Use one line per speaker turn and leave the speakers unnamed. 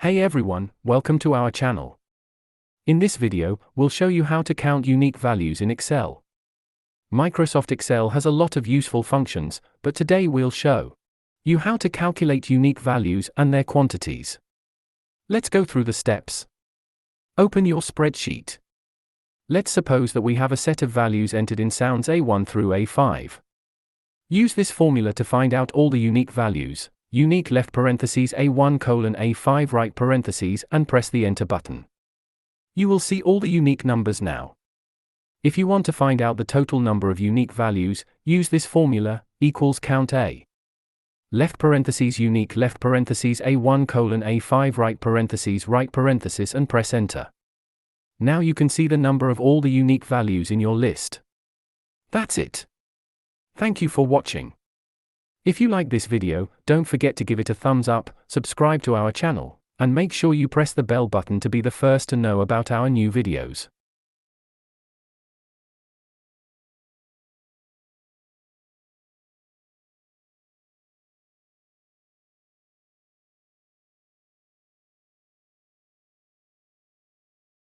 Hey everyone, welcome to our channel. In this video, we'll show you how to count unique values in Excel. Microsoft Excel has a lot of useful functions, but today we'll show you how to calculate unique values and their quantities. Let's go through the steps. Open your spreadsheet. Let's suppose that we have a set of values entered in sounds A1 through A5. Use this formula to find out all the unique values. Unique left parentheses A1 colon A5 right parentheses and press the enter button. You will see all the unique numbers now. If you want to find out the total number of unique values, use this formula, equals count A. Left parentheses unique left parentheses A1 colon A5 right parenthesis and press enter. Now you can see the number of all the unique values in your list. That's it. Thank you for watching. If you like this video, don't forget to give it a thumbs up, subscribe to our channel, and make sure you press the bell button to be the first to know about our new videos.